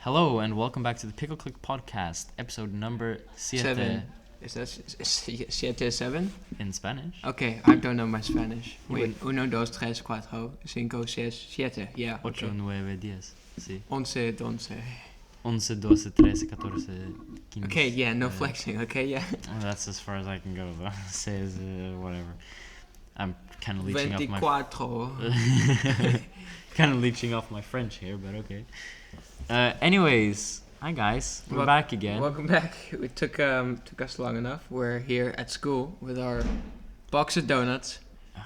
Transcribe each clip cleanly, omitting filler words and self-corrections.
Hello and welcome back to the Pickle Clique podcast, episode number siete 7. Is that siete 7? in Spanish. Okay, I don't know my Spanish. You Wait, uno, dos, tres, cuatro, cinco, seis, siete. Yeah. Ocho, Okay. nueve, diez. Sí. Once, once. 11, 12, 13, 14, 15. Okay, yeah, no flexing. Okay, yeah. That's as far as I can go, though. Says whatever. I'm kind of leeching off my... 24. kind of leeching off my French here, but okay. Anyways, hi guys, we're back again. Welcome back. It took us long enough. We're here at school with our box of donuts.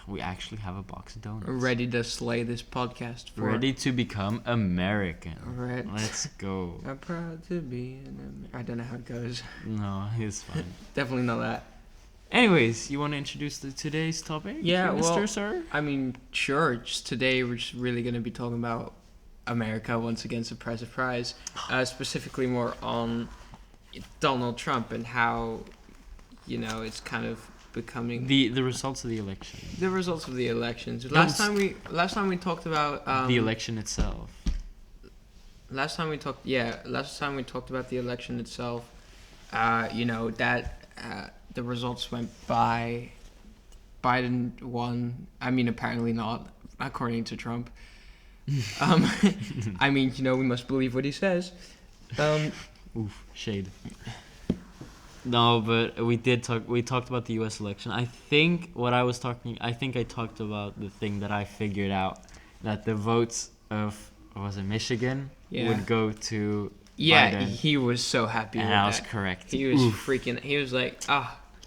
We actually have a box of donuts. Ready to slay this podcast. Ready to become American. Right. Let's go. I'm proud to be an American. I don't know how it goes. No, it's fine. Definitely not that. Anyways, you want to introduce today's topic? Yeah, Mr. well, Sir? I mean, sure. Just today, we're just really going to be talking about America once again. Surprise. Specifically more on Donald Trump and how, it's kind of becoming The results of the election. the results of the elections. Last time we talked about the election itself. Last time we talked about the election itself. The results went by. Biden won. I mean, apparently not, according to Trump. I mean, we must believe what he says. Oof, shade. No, but we talked about the U.S. election. I think I talked about the thing that I figured out, that the votes of, was it Michigan, would go to Biden. He was so happy with that. And I was correct. He was freaking, he was like,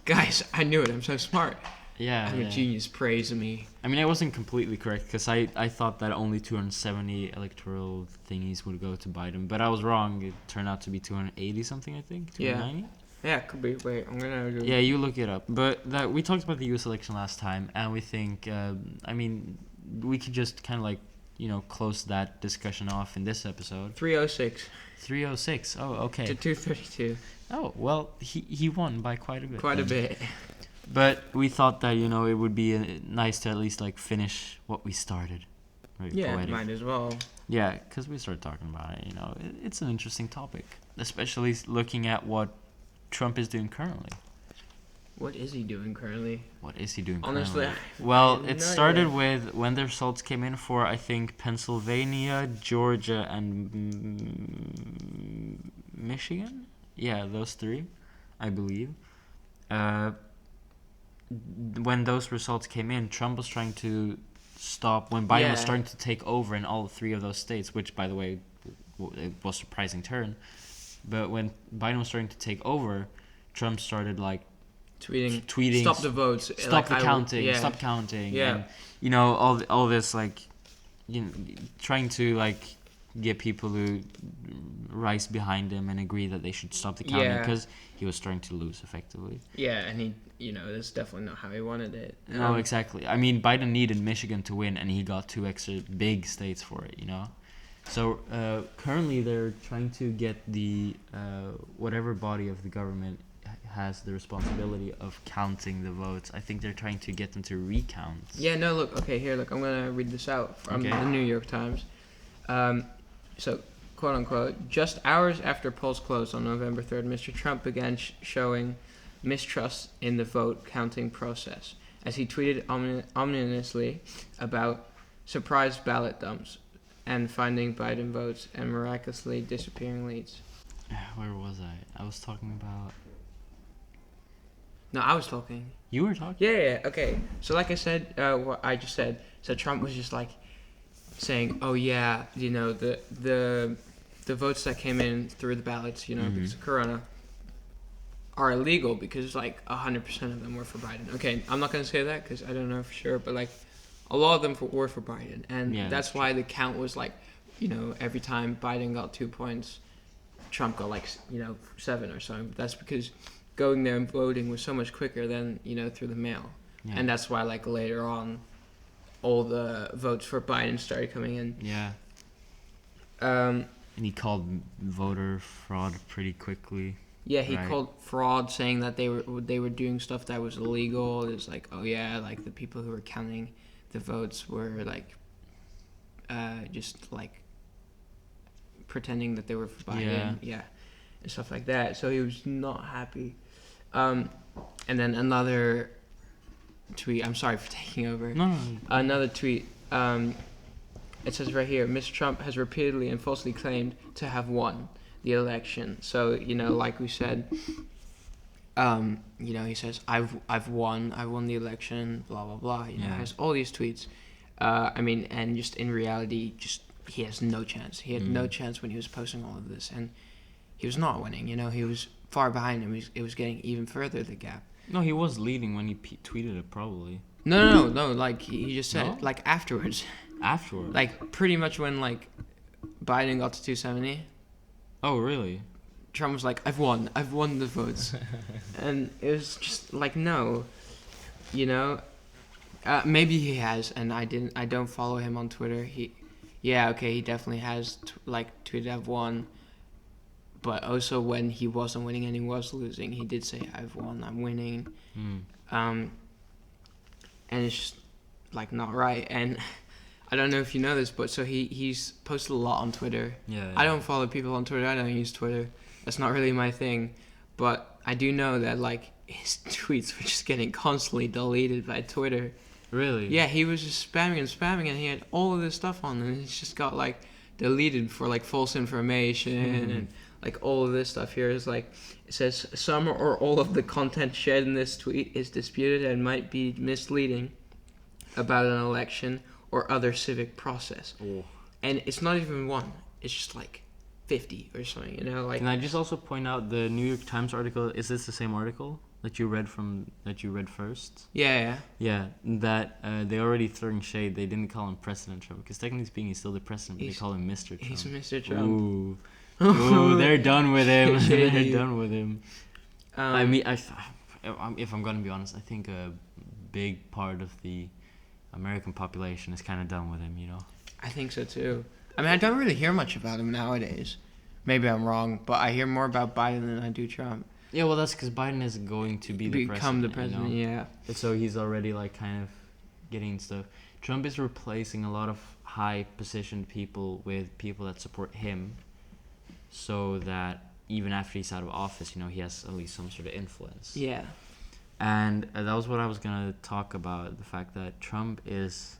guys, I knew it, I'm so smart. Yeah, I'm a genius, praise me. I mean, I wasn't completely correct because I thought that only 270 electoral thingies would go to Biden, but I was wrong. It turned out to be 280 something, I think. 290? Yeah, it could be. Wait, I'm gonna. Yeah, you look it up. But we talked about the U.S. election last time, and we think, we could just kind of close that discussion off in this episode. 306. 306. Oh, okay. To 232. Oh, well, he won by quite a bit. Quite a bit. But we thought that, it would be nice to at least, finish what we started. Very poetic. Might as well. Yeah, because we started talking about it, it's an interesting topic. Especially looking at what Trump is doing currently. What is he doing currently? Honestly, well, it started with when the results came in for, I think, Pennsylvania, Georgia, and Michigan. Yeah, those three, I believe. When those results came in, Trump was trying to stop, when Biden was starting to take over in all three of those states, which, by the way, it was a surprising turn. But when Biden was starting to take over, Trump started, tweeting, stop the votes, stop counting, and, all this, trying to, get people to rise behind him and agree that they should stop the counting because he was starting to lose effectively. Yeah, and he, that's definitely not how he wanted it. No, exactly. I mean, Biden needed Michigan to win, and he got 2 extra big states for it, So currently they're trying to get the whatever body of the government has the responsibility of counting the votes. I think they're trying to get them to recount. Yeah, no, look. Okay, here, look. I'm going to read this out from the New York Times. So, quote unquote, just hours after polls closed on November 3rd, Mr. Trump began showing mistrust in the vote counting process as he tweeted ominously about surprise ballot dumps and finding Biden votes and miraculously disappearing leads. Where was I? I was talking about... No, I was talking. You were talking? Yeah, okay. So like I said, what I just said, so Trump was just saying, oh yeah, the votes that came in through the ballots, because of Corona, are illegal because 100% of them were for Biden. Okay, I'm not going to say that because I don't know for sure, but a lot of them were for Biden. And that's why the count was every time Biden got 2 points, Trump got 7 or something. But that's because going there and voting was so much quicker than, through the mail. Yeah. And that's why later on, all the votes for Biden started coming in. Yeah. And he called voter fraud pretty quickly. Yeah, he called fraud, saying that they were doing stuff that was illegal. It's the people who were counting the votes were just pretending that they were for Yeah. Biden, and stuff like that. So he was not happy. And then another tweet. I'm sorry for taking over. No. Another tweet. It says right here, Mr. Trump has repeatedly and falsely claimed to have won the election. So, like we said, he says, I won the election, blah, blah, blah. Has all these tweets. And just in reality, he has no chance. He had no chance when he was posting all of this. And he was not winning, he was far behind him. It was getting even further, the gap. No, he was leading when he tweeted it, probably. No, like he just said, No? like afterwards. Afterwards? Like pretty much when like Biden got to 270. Oh, really? Trump was like, I've won the votes. And it was just like, no, maybe he has, and I don't follow him on Twitter. He definitely has tweeted I've won. But also when he wasn't winning and he was losing, he did say, I've won, I'm winning. And it's just like not right. And I don't know if you know this, but so he's posted a lot on Twitter. Yeah. I don't follow people on Twitter. I don't use Twitter. That's not really my thing. But I do know that like his tweets were just getting constantly deleted by Twitter. Really? Yeah, he was just spamming, and he had all of this stuff on, and it's just got like deleted for like false information and like all of this stuff here is like, it says some or all of the content shared in this tweet is disputed and might be misleading about an election or other civic process. Oh. And it's not even one. It's just like 50 or something, like. Can I just also point out the New York Times article? Is this the same article that you read first? Yeah. Yeah, that they already throwing shade. They didn't call him President Trump because technically speaking, he's still the president. But they call him Mr. Trump. He's Mr. Trump. Ooh, they're done with him. They're done with him. I mean, if I'm gonna be honest, I think a big part of the American population is kind of done with him. I think so too. I mean, I don't really hear much about him nowadays. Maybe I'm wrong, but I hear more about Biden than I do Trump. Yeah, well, that's because Biden is going to become the president. Yeah. So he's already like kind of getting stuff. Trump is replacing a lot of high-positioned people with people that support him, so that even after he's out of office, he has at least some sort of influence. Yeah. And that was what I was gonna talk about. The fact that Trump is,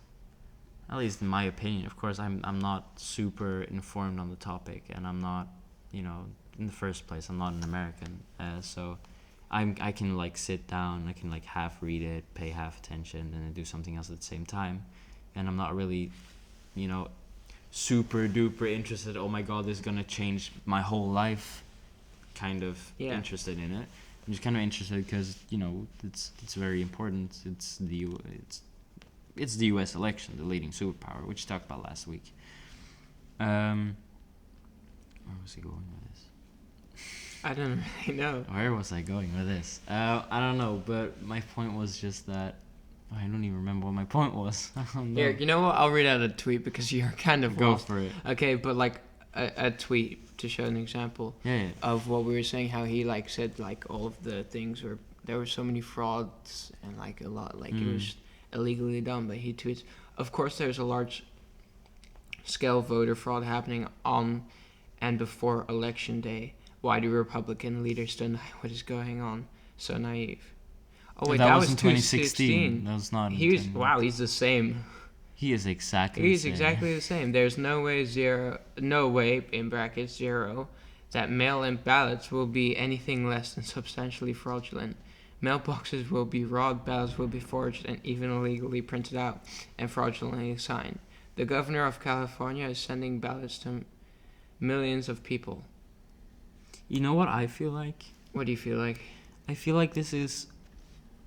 at least in my opinion, of course, I'm not super informed on the topic, and I'm not, in the first place, I'm not an American, so I can like sit down, I can like half read it, pay half attention, and then do something else at the same time, and I'm not really, super duper interested. Oh my God, this is gonna change my whole life. Kind of interested in it. I'm just kind of interested because it's very important. It's the U.S. election, the leading superpower, which we talked about last week. Where was he going with this? I don't really know. Where was I going with this? I don't know, but my point was just that I don't even remember what my point was. I don't know. Here, you know what? I'll read out a tweet because you're kind of Go lost. for it. Okay, but like a tweet to show an example of what we were saying, how he like said like all of the things were, there were so many frauds and like a lot, like it was illegally done, but he tweets, of course there's a large scale voter fraud happening on and before election day. Why do Republican leaders deny what is going on? So naive. Oh wait, that was in 2016. That was not. He's the same. He is exactly. He's exactly the same. There's no way in brackets zero, that mail-in ballots will be anything less than substantially fraudulent. Mailboxes will be robbed, ballots will be forged, and even illegally printed out and fraudulently signed. The governor of California is sending ballots to millions of people. You know what I feel like? What do you feel like? I feel like this is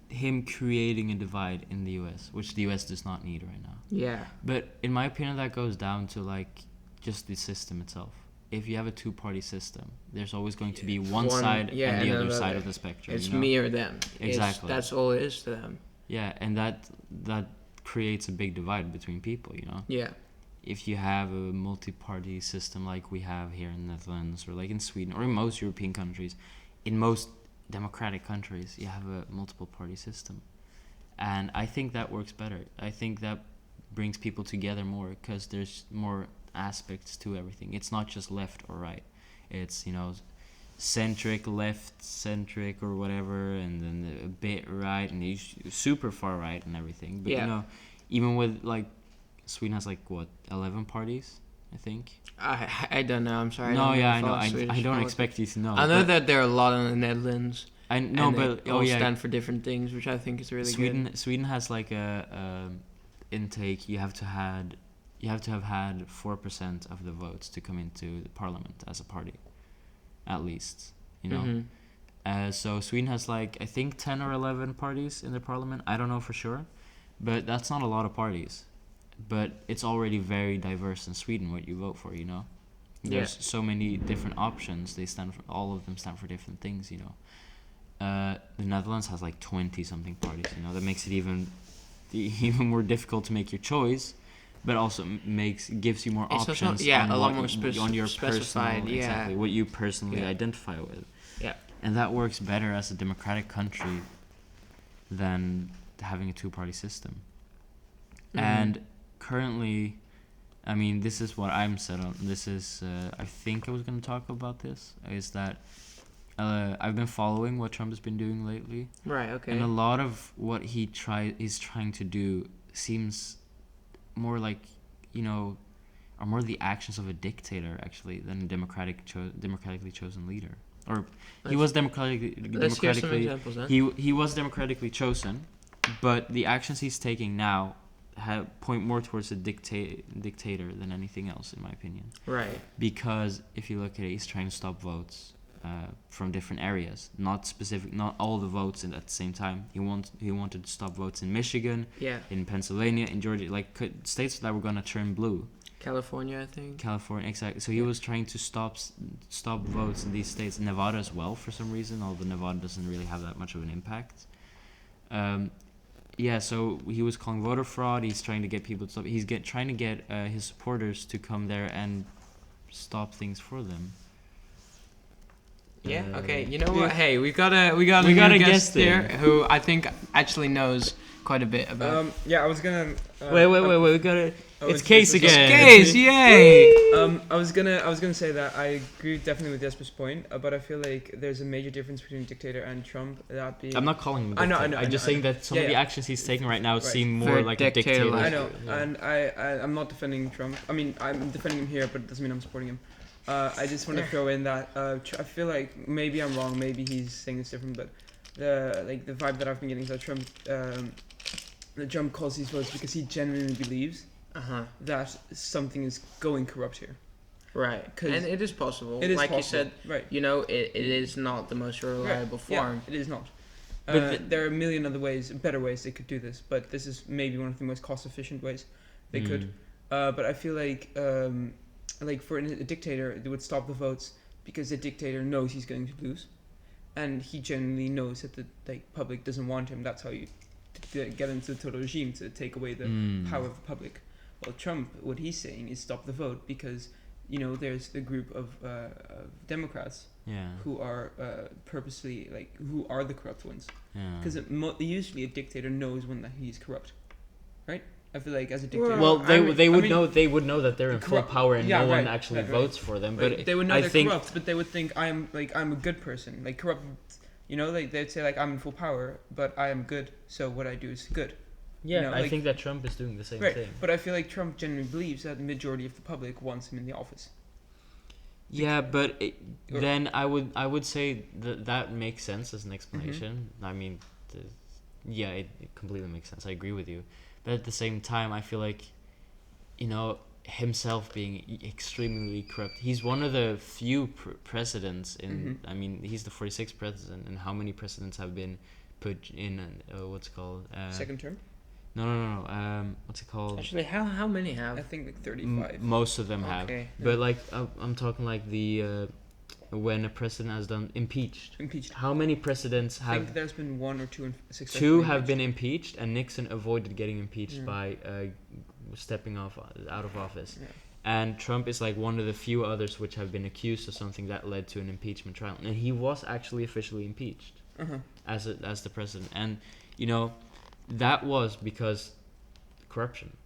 him creating a divide in the U.S., which the U.S. does not need right now. Yeah. But in my opinion, that goes down to like just the system itself. If you have a two-party system, there's always going to be one side and the other side of the spectrum. It's me or them. Exactly. That's all it is to them. Yeah, and that creates a big divide between people, Yeah. If you have a multi-party system like we have here in the Netherlands or like in Sweden or in most European countries, in most democratic countries, you have a multiple-party system. And I think that works better. I think that brings people together more because there's more aspects to everything. It's not just left or right. It's, centric, left, centric, or whatever, and then a bit right, and super far right and everything. But, even with, like, Sweden has, like, what, 11 parties, I think? I don't know. I'm sorry. No, I I know. I don't expect you to know. I know that there are a lot in the Netherlands. I know, but they all stand for different things, which I think is really good. Sweden has like a intake. You have to have had 4% of the votes to come into the parliament as a party, at least. So Sweden has like, I think 10 or 11 parties in the parliament. I don't know for sure, but that's not a lot of parties. But it's already very diverse in Sweden what you vote for. There's so many different options. All of them stand for different things. The Netherlands has like 20-something parties. That makes it even more difficult to make your choice, but also gives you more options. A lot more on your specified. Personal, exactly what you personally identify with. Yeah, and that works better as a democratic country than having a two-party system. And currently, I mean, this is what I'm set on. This is, I think I was going to talk about this, is that I've been following what Trump has been doing lately. Right, okay. And a lot of what he's trying to do seems more like, are more the actions of a dictator, actually, than a democratically chosen leader. Or he was democratically hear some examples, then. He was democratically chosen, but the actions he's taking now point more towards a dictator than anything else, in my opinion. Right. Because if you look at it, he's trying to stop votes from different areas, not all the votes at the same time. He wanted to stop votes in Michigan, in Pennsylvania, in Georgia, like states that were gonna turn blue. California, I think. California, exactly. So he was trying to stop votes in these states, Nevada as well, for some reason. Although Nevada doesn't really have that much of an impact. So he was calling voter fraud. He's trying to get people to stop. He's trying to get his supporters to come there and stop things for them. Yeah. Okay. You know what? Hey, we got a guest here who I think actually knows quite a bit about. I was gonna. Wait. We gotta. It's Kees again. It's Kees, yay! I was gonna say that I agree definitely with Jesper's point, but I feel like there's a major difference between a dictator and Trump. That being. I'm not calling him a dictator. I know. I'm just saying that some of the actions he's taking right now seem more like a dictator. I know, and I'm not defending Trump. I mean, I'm defending him here, but it doesn't mean I'm supporting him. I just want to throw in that I feel like maybe I'm wrong, maybe he's saying it's different, but the vibe that I've been getting is that Trump calls these votes because he genuinely believes that something is going corrupt here. Right, and it is possible. It is like possible. You said, right. It is not the most reliable form. Yeah, it is not. There are a million other better ways they could do this, but this is maybe one of the most cost-efficient ways they could. But I feel like for a dictator, they would stop the votes because the dictator knows he's going to lose, and he genuinely knows that the public doesn't want him. That's how you get into the total regime, to take away the power of the public. Well, Trump, what he's saying is stop the vote because there's the group of Democrats who are purposely who are the corrupt ones. Because usually a dictator knows when that he's corrupt, right? I feel like as a dictator, they would know that they're in full power and no one actually votes for them. But they would know they're corrupt, but they would think I'm a good person, like corrupt. They'd say I'm in full power, but I am good, so what I do is good. Yeah, I think that Trump is doing the same thing. But I feel like Trump genuinely believes that the majority of the public wants him in the office. Yeah, but then I would say that makes sense as an explanation. I mean, it completely makes sense. I agree with you. But at the same time, I feel like, himself being extremely corrupt. He's one of the few presidents in. I mean, he's the 46th president, and how many presidents have been put in? What's it called? Second term? No. What's it called? Actually, how many have? I think 35. Most of them have. But I'm talking like the. When a president has done impeached. How many presidents have? I think there's been one or two. Two have been impeached, and Nixon avoided getting impeached by stepping out of office. Yeah. And Trump is like one of the few others which have been accused of something that led to an impeachment trial, and he was actually officially impeached as the president. And that was because corruption.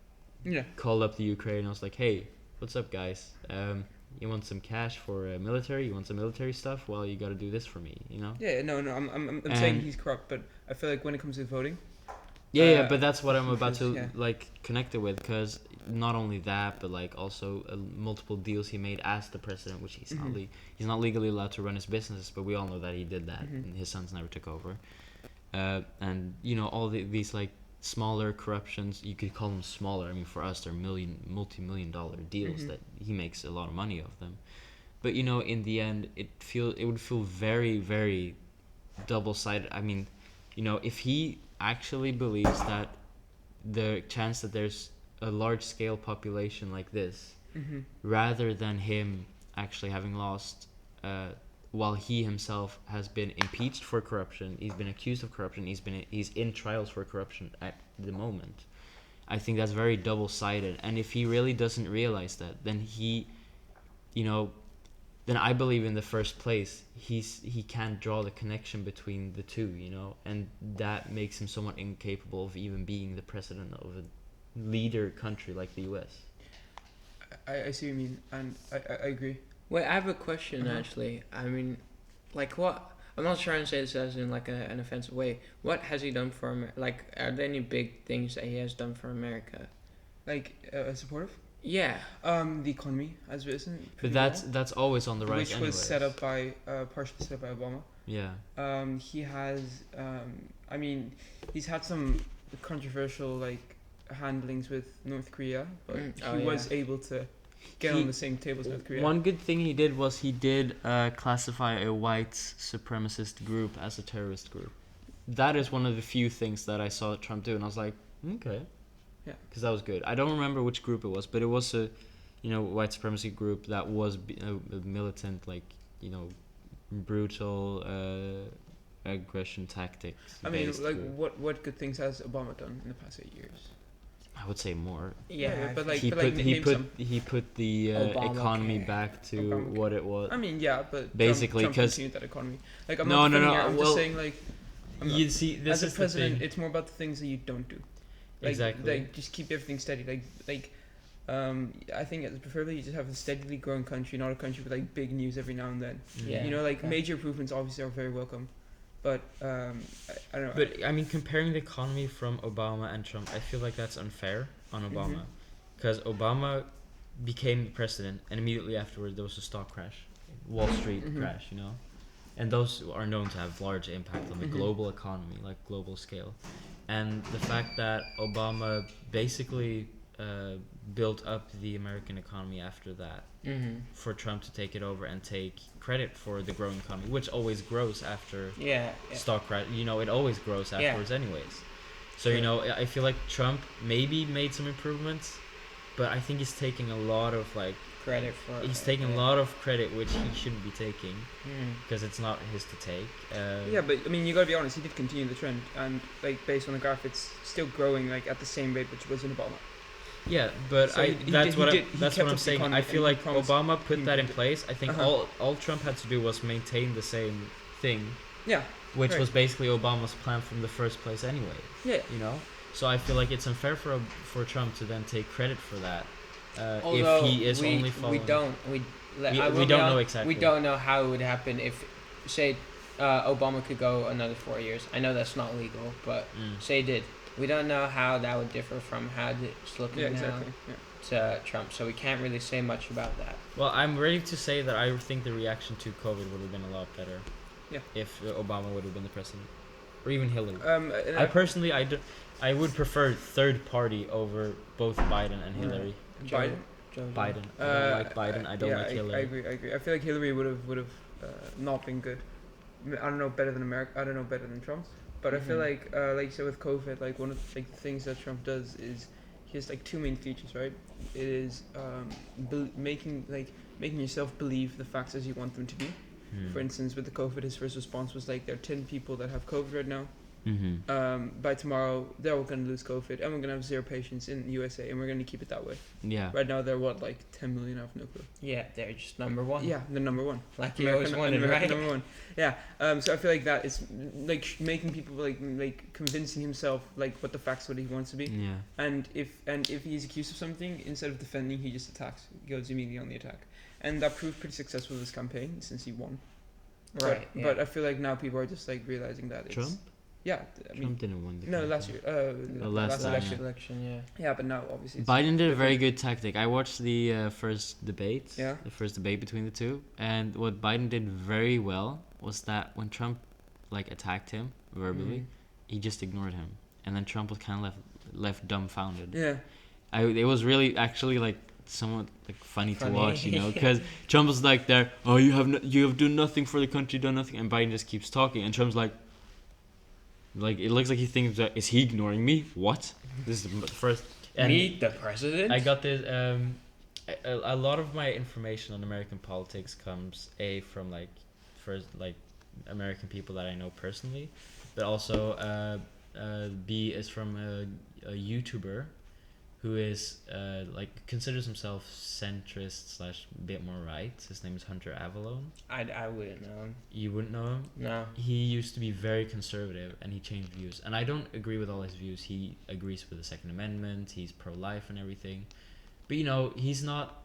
Yeah. Called up the Ukraine and was like, hey, what's up, guys? You want some cash for military? You want some military stuff? Well, you got to do this for me, you know. Yeah, no, I'm saying he's corrupt, but I feel like when it comes to voting, Yeah, but that's what I'm he about feels- to yeah. like connect it with, because not only that, but like also multiple deals he made as the president, which he's not he's not legally allowed to run his business, but we all know that he did that, and his sons never took over. And you know all these like smaller corruptions, you could call them smaller. I mean, for us, they're multi-million-dollar deals that he makes a lot of money of them. But you know, in the end, it would feel very, very double-sided. I mean, you know, if he actually believes that the chance that there's a large-scale population like this, rather than him actually having lost, while he himself has been impeached for corruption, he's been accused of corruption, he's in trials for corruption at the moment. I think that's very double-sided, and if he really doesn't realize that, then then I believe in the first place he can't draw the connection between the two, you know, and that makes him somewhat incapable of even being the president of a leader country like the U.S. I see what you mean, and I agree. Wait, I have a question actually. I mean, like what? I'm not trying to say this as in like an offensive way. What has he done for America? Like, are there any big things that he has done for America? Like supportive. Yeah. The economy as written. But that's always on the rise, which anyways. was set up by partially set up by Obama. Yeah. He has. I mean, he's had some controversial like handlings with North Korea, but he was able to get on the same table as North Korea. One good thing he did was he did classify a white supremacist group as a terrorist group. That is one of the few things that I saw Trump do, and I was like, okay. Yeah. Because that was good. I don't remember which group it was, but it was a, white supremacy group that was a militant, like, brutal aggression tactics. I mean, like, group. what good things has Obama done in the past 8 years? I would say more. Yeah, but like, he put the economy back to Obamacare. what it was. I mean, yeah, but basically Trump because continued that economy. Like, I'm no, not no, here, I'm well, just saying, like, you see, this as is a president, the thing. it's more about the things that you don't do. Like, Exactly. Like, just keep everything steady. I think it's preferably you just have a steadily growing country, not a country with like big news every now and then. Yeah. Major improvements obviously are very welcome, but I don't know. But I mean, comparing the economy from Obama and Trump, I feel like that's unfair on Obama, because Obama became president, and immediately afterwards there was a stock crash, Wall Street crash, and those are known to have large impact on the global economy, like global scale, and the fact that Obama basically built up the American economy after that, for Trump to take it over and take credit for the growing economy, which always grows after stock crash. It always grows afterwards anyways. So, I feel like Trump maybe made some improvements, but I think he's taking a lot of credit for he's taking a lot of credit which he shouldn't be taking, because it's not his to take. Yeah, but I mean, you gotta be honest, he did continue the trend, and like based on the graph, it's still growing like at the same rate which was in Obama. Yeah, but So that's what I'm kept saying. up the I feel like economy and Obama put promised that in people. place. I think all Trump had to do was maintain the same thing, Yeah. which right. was basically Obama's plan from the first place anyway. Yeah. So I feel like it's unfair for Trump to then take credit for that, Although if he is only following. we don't know exactly. We don't know how it would happen if, say, Obama could go another 4 years. I know that's not legal, but say he did. We don't know how that would differ from how it's looking now to Trump, so we can't really say much about that. Well, I'm ready to say that I think the reaction to COVID would have been a lot better. Yeah. If Obama would have been the president, or even Hillary. And I personally, I would prefer third party over both Biden and Hillary. Biden. Biden. I don't like Biden. I don't like Hillary. I agree. I feel like Hillary would have not been good. I don't know better than America. I don't know better than Trump. But I feel like you said with COVID, like one of the things that Trump does is he has like two main features, right? It is making yourself believe the facts as you want them to be. For instance, with the COVID, his first response was like, there are 10 people that have COVID right now. By tomorrow, they're all going to lose COVID, and we're going to have 0 patients in USA, and we're going to keep it that way. Yeah. Right now, they're what, like 10 million out of no clue. Yeah, they're just number one. Yeah, they're number one. Like you always wanted, right? Number one. Yeah. So I feel like that is like making people like convincing himself like what the facts, what he wants to be. Yeah. And if he's accused of something, instead of defending, he just attacks. He goes immediately on the attack, and that proved pretty successful this campaign since he won. Right. But I feel like now people are just like realizing that Trump. it's yeah. I mean, Trump didn't win. no, last year. Last election. Yeah. Yeah, but now obviously. It's Biden did a very good tactic. I watched the first debate. Yeah. The first debate between the two, and what Biden did very well was that when Trump like attacked him verbally, he just ignored him, and then Trump was kind of left dumbfounded. Yeah. It was really actually like somewhat like funny to watch, you know, because Trump was like there, oh, you have done nothing for the country, done nothing, and Biden just keeps talking, and Trump's like it looks like he thinks that, is he ignoring me? What? This is the first. And Meet the president. I got this. A lot of my information on American politics comes from like first like American people that I know personally, but also B is from a YouTuber who is like considers himself centrist / a bit more right. His name is Hunter Avalone. I wouldn't know him. You wouldn't know him? No. He used to be very conservative, and he changed views. And I don't agree with all his views. He agrees with the Second Amendment. He's pro-life and everything. But, you know, he's not...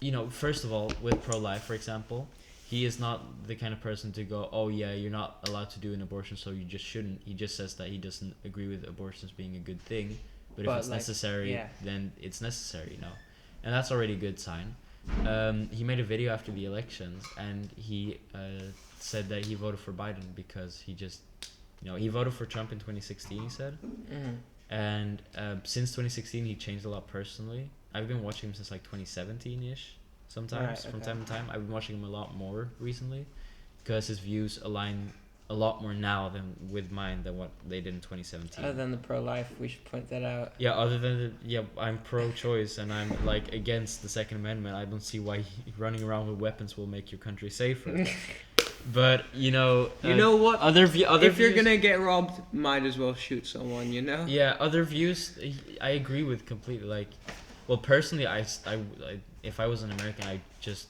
You know, first of all, with pro-life, for example, he is not the kind of person to go, oh, yeah, you're not allowed to do an abortion, so you just shouldn't. He just says that he doesn't agree with abortions being a good thing. But if it's like, necessary, then it's necessary, you know. And that's already a good sign. He made a video after the elections, and he said that he voted for Biden because he just, you know, he voted for Trump in 2016, he said. And since 2016, he changed a lot personally. I've been watching him since like 2017-ish, sometimes, from time to time. I've been watching him a lot more recently because his views align a lot more now than with mine than what they did in 2017. Other than the pro-life, we should point that out. Yeah, other than I'm pro-choice and I'm like against the Second Amendment. I don't see why running around with weapons will make your country safer. But you know what? Other if views, you're gonna get robbed, might as well shoot someone. You know. Yeah, other views I agree with completely. Like, well, personally, I if I was an American, I just.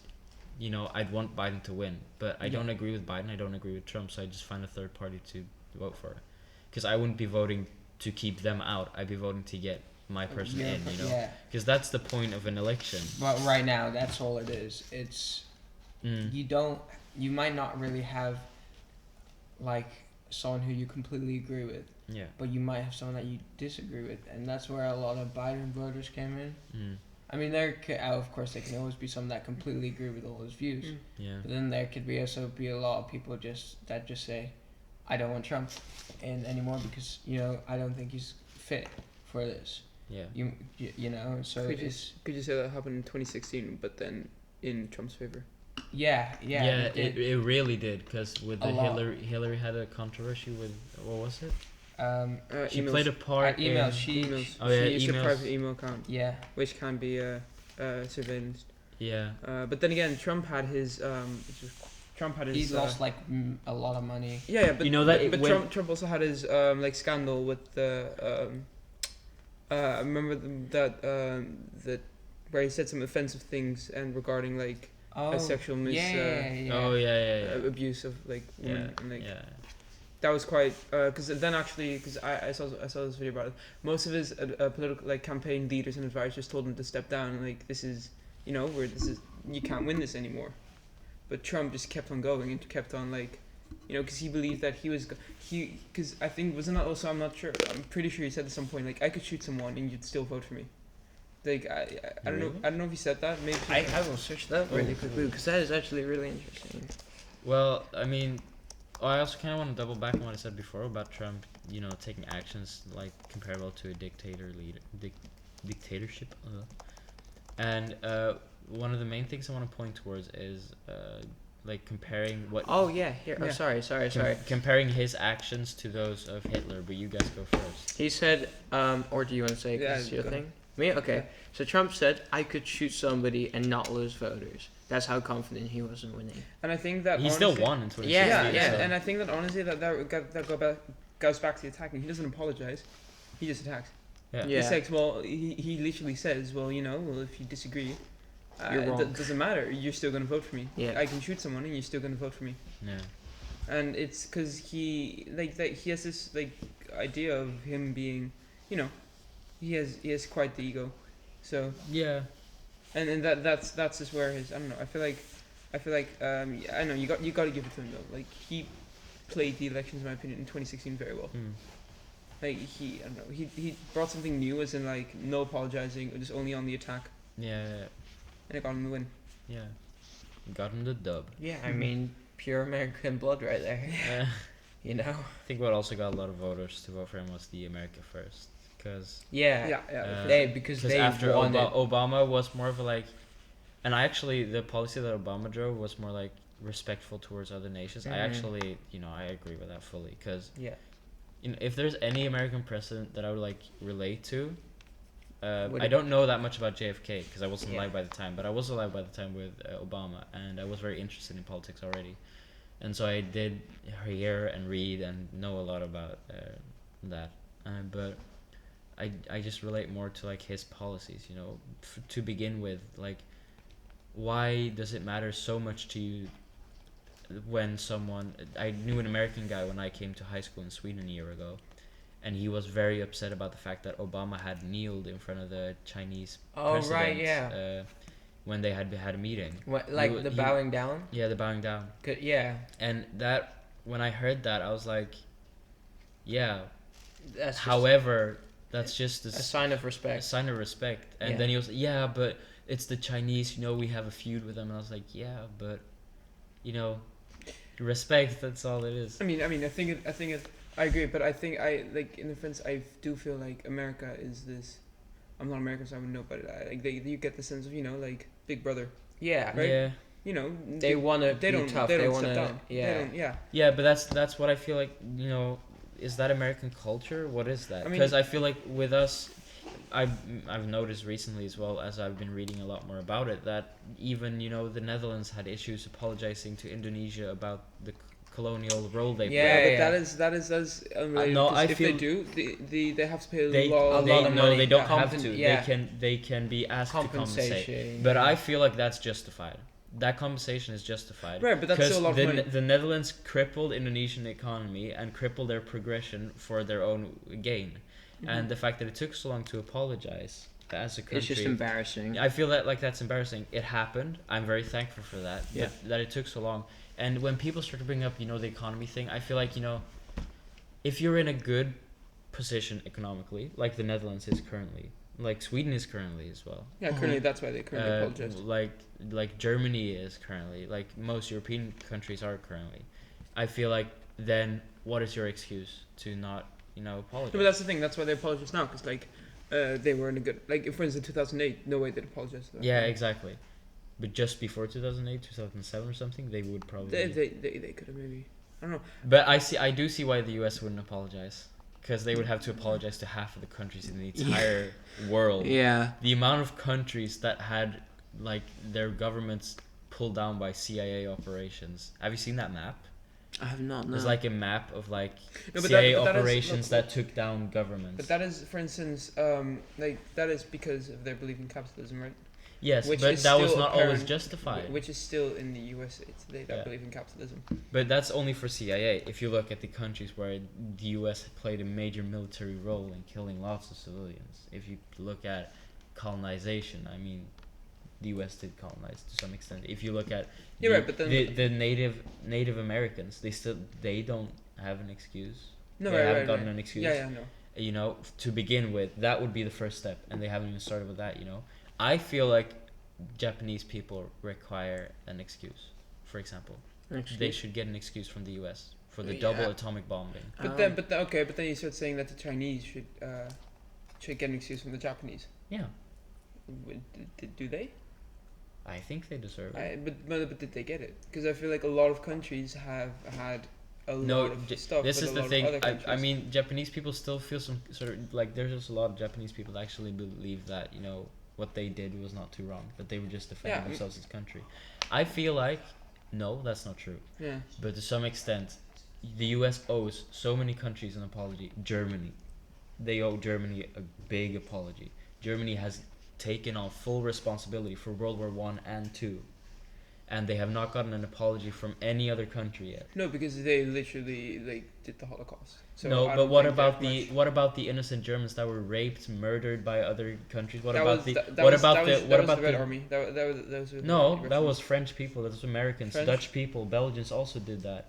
You know, I'd want Biden to win, but I don't agree with Biden. I don't agree with Trump, so I just find a third party to vote for. Because I wouldn't be voting to keep them out. I'd be voting to get my person in, you know? Because that's the point of an election. But right now, that's all it is. It's... You might not really have, like, someone who you completely agree with. Yeah. But you might have someone that you disagree with. And that's where a lot of Biden voters came in. I mean, of course, there can always be some that completely agree with all his views. Yeah. But then there could also be a lot of people that just say, I don't want Trump in anymore because, you know, I don't think he's fit for this. Yeah. You know, so could you say that happened in 2016, but then in Trump's favor? Yeah, it really did, because with the Hillary had a controversy with, what was it? She played a part emails. She Oh yeah, used emails. a private email account. Yeah. Which can be surveillanced. Yeah. But then again, Trump had his. He's lost like a lot of money. Yeah, but you know that. But Trump also had his like scandal with the. I remember that where he said some offensive things and regarding like sexual abuse of like women and like. Yeah. That was quite because I saw this video about it. Most of his political like campaign leaders and advisors told him to step down and like this is you can't win this anymore, but Trump just kept on going and kept on like, you know, because he believed that because I think wasn't that also I'm not sure I'm pretty sure he said at some point like I could shoot someone and you'd still vote for me. Like I don't know if he said that. Maybe I will search that really quickly because that is actually really interesting. Well, I mean. I also kind of want to double back on what I said before about Trump, you know, taking actions like comparable to a dictatorship. And one of the main things I want to point towards is like comparing what. Oh yeah, here. Yeah. Oh sorry. Comparing his actions to those of Hitler, but you guys go first. He said, or do you want to say it's your thing? Me? Okay. Yeah. So Trump said, I could shoot somebody and not lose voters. That's how confident he was in winning. And I think that he still won in 2016. Yeah. And I think that honestly that goes back to the attacking. He doesn't apologize. He just attacks. Yeah. He says, well, he literally says, well, if you disagree, You're wrong. it doesn't matter. You're still gonna vote for me. Yeah. I can shoot someone and you're still gonna vote for me. Yeah. And it's because he has this like idea of him being, he has quite the ego. So Yeah. and that's just where his, I don't know. I feel like I know you got to give it to him though. Like he played the elections, in my opinion, in 2016 very well. Like I don't know, he brought something new, as in like no apologizing, just only on the attack, Yeah. and it got him the win. Yeah. Got him the dub. Yeah, I mean, pure American blood right there. I think what also got a lot of voters to vote for him was the America First, because Yeah. Because they after wanted. Obama was more of a like, and the policy that Obama drove was more like respectful towards other nations. I actually, I agree with that fully, because if there's any American president that I would like relate to, I don't know that much about JFK because I wasn't alive by the time, but I was alive by the time with Obama, and I was very interested in politics already, and so I did hear and read and know a lot about that, but I just relate more to like his policies, to begin with. Like, why does it matter so much to you when I knew an American guy when I came to high school in Sweden a year ago, and he was very upset about the fact that Obama had kneeled in front of the Chinese president when they had a meeting. What, like the bowing down? Yeah, the bowing down. Yeah. And that, when I heard that, I was like, yeah. That's That's just a sign of respect. A sign of respect. And then he was like, yeah, but it's the Chinese, we have a feud with them. And I was like, yeah, but, respect, that's all it is. I mean, I think I agree, but I think in a sense, I do feel like America is this. I'm not American, so I wouldn't know, but you get the sense of like Big Brother. Yeah. Right? Yeah. They want to be tough. They want to. Yeah. Yeah, but that's what I feel like. Is that American culture? What is that? Because I feel like with us, I've noticed recently as well, as I've been reading a lot more about it, that even the Netherlands had issues apologizing to Indonesia about the colonial role they played. Yeah, but that is unrelated. No, if they do, they have to pay a lot of money. No, they don't have to. Yeah. They can be asked to compensate. Compensation. But I feel like that's justified. That compensation is justified. Right, but that's still a lot of money. The Netherlands crippled Indonesian economy and crippled their progression for their own gain. Mm-hmm. And the fact that it took so long to apologize as a country, it's just embarrassing. I feel that that's embarrassing. It happened. I'm very thankful for that. Yeah. That it took so long. And when people start to bring up, the economy thing, I feel like, if you're in a good position economically, like the Netherlands is currently, like Sweden is currently as well. Yeah, currently that's why they currently apologize. Like Germany is currently, like most European countries are currently. I feel like then what is your excuse to not, apologize? No, but that's the thing. That's why they apologize now, because they were in a good, for instance, 2008, no way they'd apologize to that. Yeah, exactly. But just before 2008, 2007 or something, they would probably. They could have maybe. I don't know. But I do see why the US wouldn't apologize, because they would have to apologize to half of the countries in the entire world. Yeah. The amount of countries that had their governments pulled down by CIA operations. Have you seen that map? I have not. No. There's a map of CIA operations that took down governments. But that is, for instance, that is because of their belief in capitalism, right? Yes, but that was not always justified. Which is still in the USA today, that believe in capitalism. But that's only for CIA. If you look at the countries where the US played a major military role in killing lots of civilians, if you look at colonization, the US did colonize to some extent. If you look at the Native Americans, they don't have an excuse. No, they haven't gotten an excuse. Yeah, no. To begin with, that would be the first step, and they haven't even started with that. I feel like Japanese people require an excuse. For example, they should get an excuse from the U.S. for the double atomic bombing. But then you start saying that the Chinese should get an excuse from the Japanese. Yeah. Do they? I think they deserve it. But did they get it? Because I feel like a lot of countries have had a lot of stuff. This is the thing. Japanese people still feel some sort of there's just a lot of Japanese people that actually believe that what they did was not too wrong, that they were just defending themselves as a country. I feel like no, that's not true. Yeah. But to some extent, the U.S. owes so many countries an apology. Germany, they owe Germany a big apology. Germany has taken on full responsibility for World War One and Two, and they have not gotten an apology from any other country yet. No, because they literally did the Holocaust. So No, I but don't what think about there's the what about the innocent Germans that were raped, murdered by other countries? What That about was- the that- that what was- about that the was- what that was about the Red the Army? That was with No, the that Russians. was French people. That was Americans, French? Dutch people, Belgians also did that.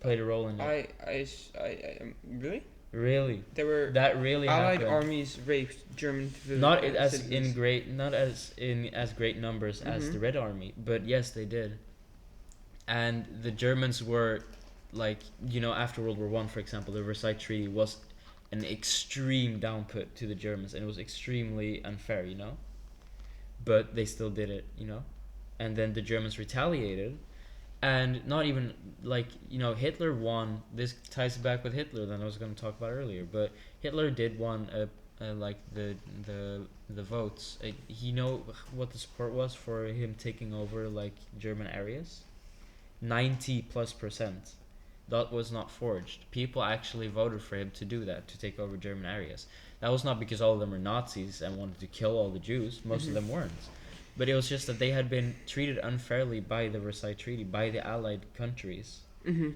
Played a role in it. Really? Really, There were that really Allied happened. armies raped German Not citizens. not as in as great numbers as Mhm. the Red Army, but yes, they did. And the Germans were, like, after World War One, for example, the Versailles Treaty was an extreme downput to the Germans, and it was extremely unfair. But they still did it. And then the Germans retaliated, and not even Hitler won. This ties back with Hitler that I was going to talk about earlier, but Hitler did won the votes. You know what the support was for him taking over German areas? 90+%. That was not forged. People actually voted for him to do that, to take over German areas. That was not because all of them were Nazis and wanted to kill all the Jews. Most of them weren't. But it was just that they had been treated unfairly by the Versailles Treaty, by the Allied countries. Mhm.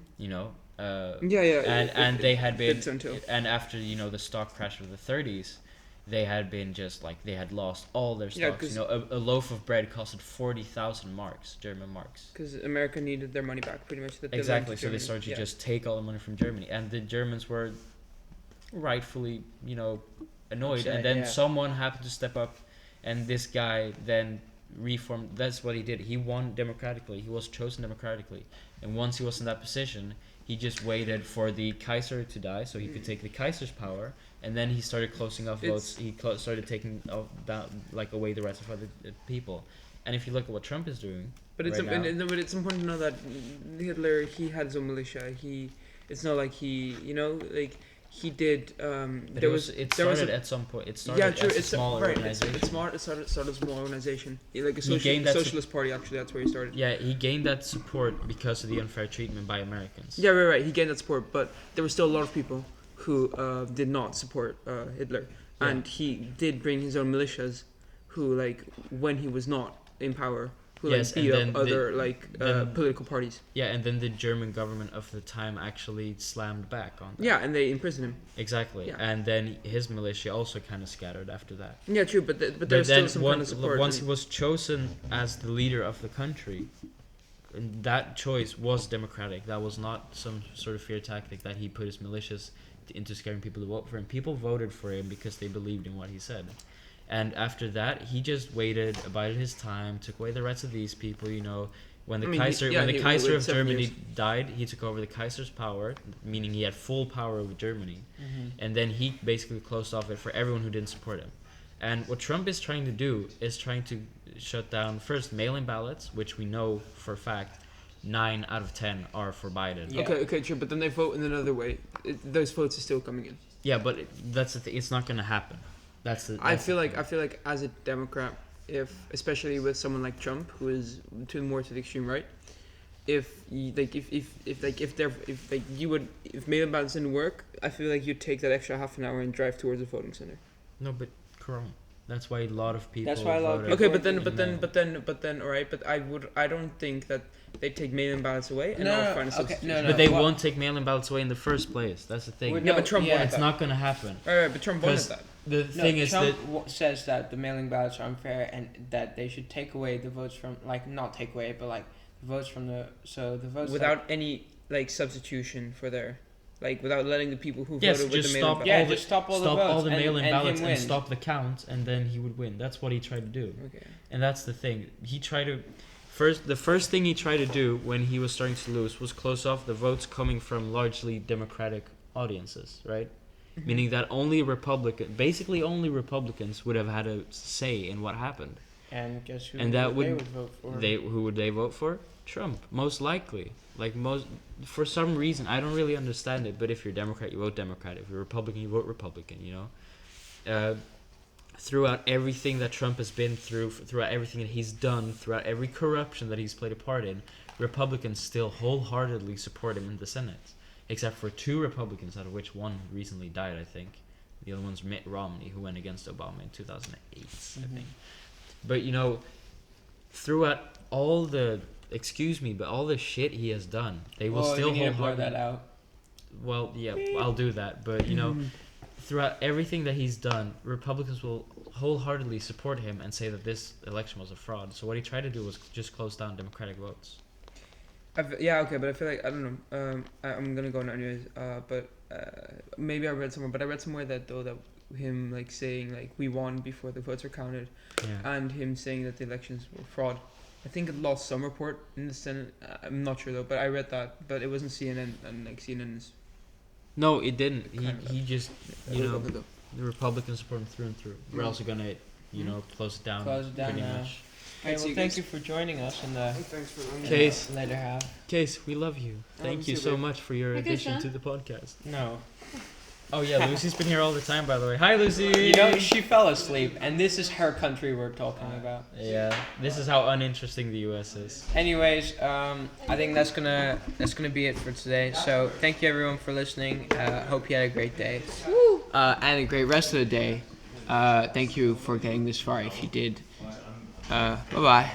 And they had been, did so too. and after the stock crash of the 30s, they had been just they had lost all their Yeah, stocks. 'cause- A loaf of bread costed 40,000 marks, German marks. Because America needed their money back, pretty much. That they lent Exactly. to So they Germany. started to Yeah. just take all the money from Germany, and the Germans were rightfully, annoyed. Upset, And then yeah. someone happened to step up, and this guy then reformed. That's what he did. He won democratically. He was chosen democratically, and once he was in that position, he just waited for the Kaiser to die so he could take the Kaiser's power, and then he started closing off votes. He started taking away the rights of other people. And if you look at what Trump is doing, But it's right now, but it's important to know that Hitler, he had his own militia. It's not like he did. but There it there was started a- at some point. It started Yeah, true. as a It's small right. organization. It's smart. It started a small organization. Like a He gained that socialist party. Actually, that's where he started. Yeah, he gained that support because of the unfair treatment by Americans. Yeah, right. He gained that support, but there were still a lot of people who did not support Hitler, Yeah. and he did bring his own militias, who when he was not in power, who Yes, beat and up then other then- political parties. Yeah, and then the German government of the time actually slammed back on that. Yeah, and they imprisoned him. Exactly. Yeah. And then his militia also kind of scattered after that. Yeah, true, but But there's then still some kind of support. once he was chosen as the leader of the country, and that choice was democratic. That was not some sort of fear tactic that he put his militias into scaring people to vote for him. People voted for him because they believed in what he said. And after that, he just waited, abided his time, took away the rights of these people. When the Kaiser waited of 7 Germany years. died, he took over the Kaiser's power, meaning he had full power over Germany. Mm-hmm. And then he basically closed off it for everyone who didn't support him. And what Trump is trying to do is trying to shut down first mail-in ballots, which we know for a fact 9 out of 10 are for Biden. Yeah. Okay, true, but then they vote in another way. Those votes are still coming in. Yeah, but that's the thing. It's not going to happen. I feel like as a Democrat, especially with someone like Trump, who is more to the extreme right, if mail-in ballots didn't work, I feel like you'd take that extra half an hour and drive towards a voting center. No, but Corona. That's why a lot of people. That's why a lot of voted. people- Okay, but then, all right. But I don't think that they take mail-in ballots away and No, I'll no, find a okay, substitution. no, no. But they Well- won't take mail-in ballots away in the first place. That's the thing. Well, Yeah, but Trump wanted It's that. not going to happen. Right, but Trump wanted 'Cause that. The No, thing is Trump that says that the mailing ballots are unfair and that they should take away the votes from not take away, but the votes from the votes Without any substitution for without letting the people who yes, voted with just the mail-in stop ballot. all the just stop all the votes all the and- mail-in and him ballots and win. stop the count, and then he would win. That's what he tried to do. Okay. And that's the thing. He tried to the first thing he tried to do when he was starting to lose was close off the votes coming from largely Democratic audiences, right? Mm-hmm. Meaning that basically only Republicans would have had a say in what happened. and guess who And that they would- would vote for? Who would they vote for? Trump, most likely. For some reason, I don't really understand it, but if you're Democrat, you vote Democrat. If you're Republican, you vote Republican, Throughout everything that Trump has been through, throughout everything that he's done, throughout every corruption that he's played a part in, Republicans still wholeheartedly support him in the Senate. except for 2 Republicans, out of which one recently died, I think. The other one's Mitt Romney, who went against Obama in 2008, I think. But, you know, throughout all the, all the shit he has done, they will still blur that out. Well, yeah, I'll do that. But, you know, throughout everything that he's done, Republicans will wholeheartedly support him and say that this election was a fraud. So what he tried to do was just close down Democratic votes. But I feel like, I don't know, I'm gonna go on anyways, but maybe I read somewhere that him like saying like we won before the votes were counted, and him saying that the elections were fraud. I think it lost some report in the Senate. I'm not sure though, but I read that, but it wasn't CNN, and like CNN is. No, it didn't. He just, you know, the Republicans support him through and through. We're also gonna, you know, close it down pretty much. Okay, well, thank you for joining us in the Kees, later half. Kees, we love you. Thank you so much for your addition to the podcast. No. Oh yeah, Lucy's been here all the time, by the way. Hi, Lucy. You know, she fell asleep, and this is her country we're talking about. Yeah, this is how uninteresting the U.S. is. Anyways, I think that's gonna be it for today. So thank you everyone for listening. Hope you had a great day, and a great rest of the day. Thank you for getting this far if you did. Bye-bye.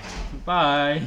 Bye.